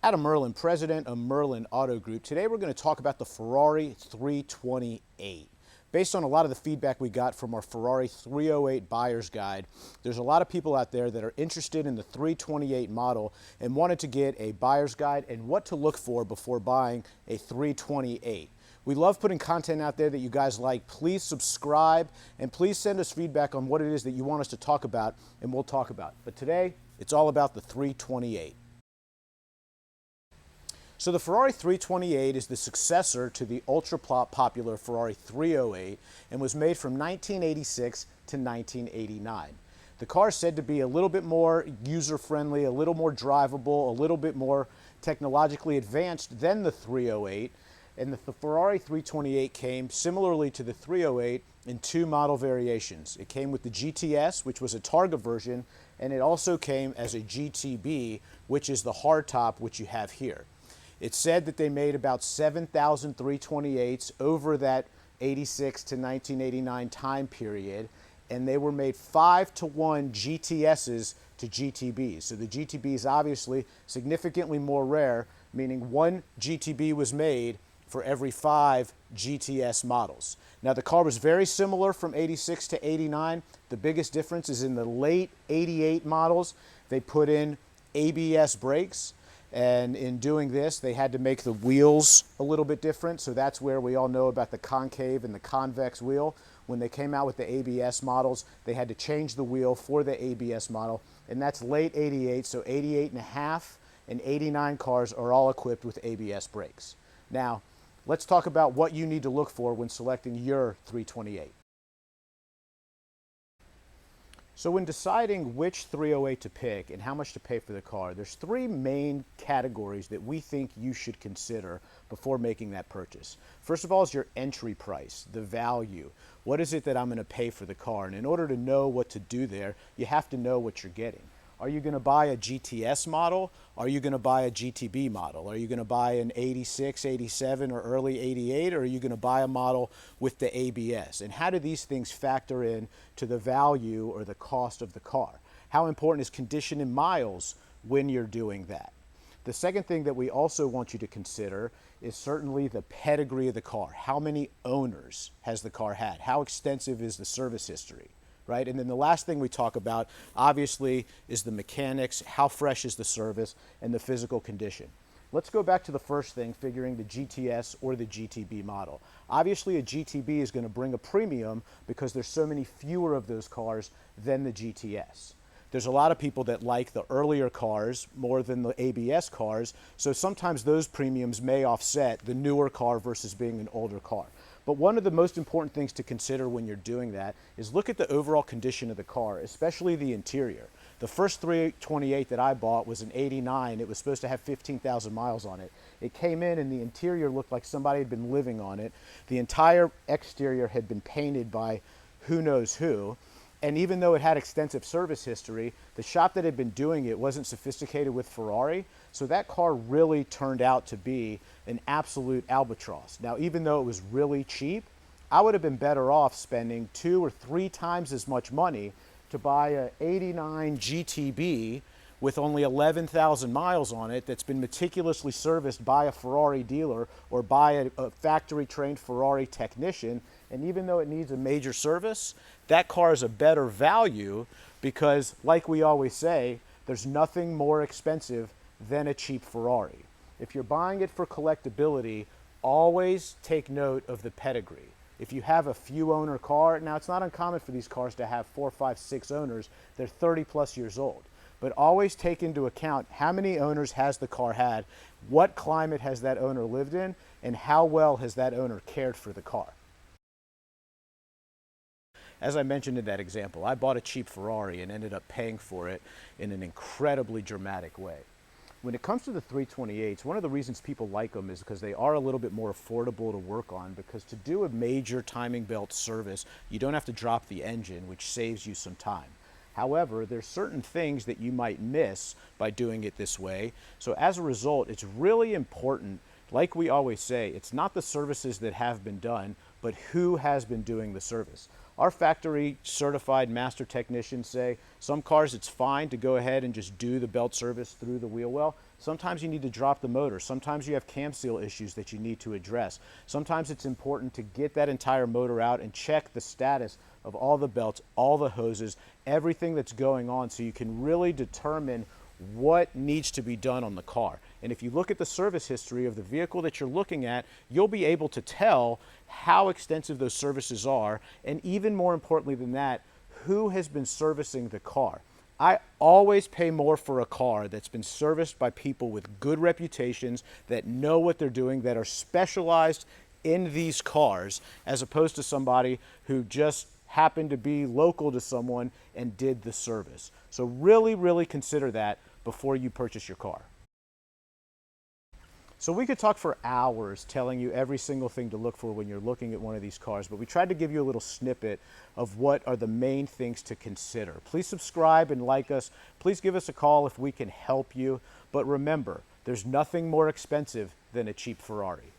Adam Merlin, president of Merlin Auto Group. Today we're going to talk about the Ferrari 328. Based on a lot of the feedback we got from our Ferrari 308 buyer's guide, there's a lot of people out there that are interested in the 328 model and wanted to get a buyer's guide and what to look for before buying a 328. We love putting content out there that you guys like. Please subscribe and please send us feedback on what it is that you want us to talk about, and we'll talk about it. But today, it's all about the 328. So the Ferrari 328 is the successor to the ultra-popular Ferrari 308 and was made from 1986 to 1989. The car is said to be a little bit more user-friendly, a little more drivable, a little bit more technologically advanced than the 308. And the Ferrari 328 came similarly to the 308 in two model variations. It came with the GTS, which was a Targa version, and it also came as a GTB, which is the hardtop, which you have here. It's said that they made about 7,000 328s over that 86 to 1989 time period, and they were made 5-to-1 GTSs to GTBs. So the GTB is obviously significantly more rare, meaning one GTB was made for every 5 GTS models. Now the car was very similar from 86 to 89. The biggest difference is in the late 88 models, they put in ABS brakes. And in doing this, they had to make the wheels a little bit different. So that's where we all know about the concave and the convex wheel. When they came out with the ABS models, they had to change the wheel for the ABS model. And that's late 88, so 88 and a half and 89 cars are all equipped with ABS brakes. Now, let's talk about what you need to look for when selecting your 328. So when deciding which 308 to pick and how much to pay for the car, there's three main categories that we think you should consider before making that purchase. First of all is your entry price, the value. What is it that I'm going to pay for the car? And in order to know what to do there, you have to know what you're getting. Are you going to buy a GTS model? Are you going to buy a GTB model? Are you going to buy an 86, 87, or early 88? Or are you going to buy a model with the ABS? And how do these things factor in to the value or the cost of the car? How important is condition in miles when you're doing that? The second thing that we also want you to consider is certainly the pedigree of the car. How many owners has the car had? How extensive is the service history? Right? And then the last thing we talk about, obviously, is the mechanics, how fresh is the service, and the physical condition. Let's go back to the first thing, figuring the GTS or the GTB model. Obviously, a GTB is going to bring a premium because there's so many fewer of those cars than the GTS. There's a lot of people that like the earlier cars more than the ABS cars, so sometimes those premiums may offset the newer car versus being an older car. But one of the most important things to consider when you're doing that is look at the overall condition of the car, especially the interior. The first 328 that I bought was an 89. It was supposed to have 15,000 miles on it. It came in and the interior looked like somebody had been living on it. The entire exterior had been painted by who knows who. And even though it had extensive service history, the shop that had been doing it wasn't sophisticated with Ferrari, so that car really turned out to be an absolute albatross. Now, even though it was really cheap, I would have been better off spending 2 or 3 times as much money to buy a 89 GTB with only 11,000 miles on it that's been meticulously serviced by a Ferrari dealer or by a factory-trained Ferrari technician. And even though it needs a major service, that car is a better value because, like we always say, there's nothing more expensive than a cheap Ferrari. If you're buying it for collectability, always take note of the pedigree. If you have a few owner car, now it's not uncommon for these cars to have 4, 5, 6 owners. They're 30 plus years old. But always take into account how many owners has the car had, what climate has that owner lived in, and how well has that owner cared for the car. As I mentioned in that example, I bought a cheap Ferrari and ended up paying for it in an incredibly dramatic way. When it comes to the 328s, one of the reasons people like them is because they are a little bit more affordable to work on, because to do a major timing belt service, you don't have to drop the engine, which saves you some time. However, there's certain things that you might miss by doing it this way. So as a result, it's really important, like we always say, it's not the services that have been done, but who has been doing the service. our factory certified master technicians say some cars it's fine to go ahead and just do the belt service through the wheel well. Sometimes you need to drop the motor. Sometimes you have cam seal issues that you need to address. Sometimes it's important to get that entire motor out and check the status of all the belts, all the hoses, everything that's going on, so you can really determine what needs to be done on the car. And if you look at the service history of the vehicle that you're looking at, you'll be able to tell how extensive those services are, and even more importantly than that, who has been servicing the car. I always pay more for a car that's been serviced by people with good reputations, that know what they're doing, that are specialized in these cars, as opposed to somebody who just happened to be local to someone and did the service. So really, really consider that before you purchase your car. So we could talk for hours telling you every single thing to look for when you're looking at one of these cars, but we tried to give you a little snippet of what are the main things to consider. Please subscribe and like us. Please give us a call if we can help you. But remember, there's nothing more expensive than a cheap Ferrari.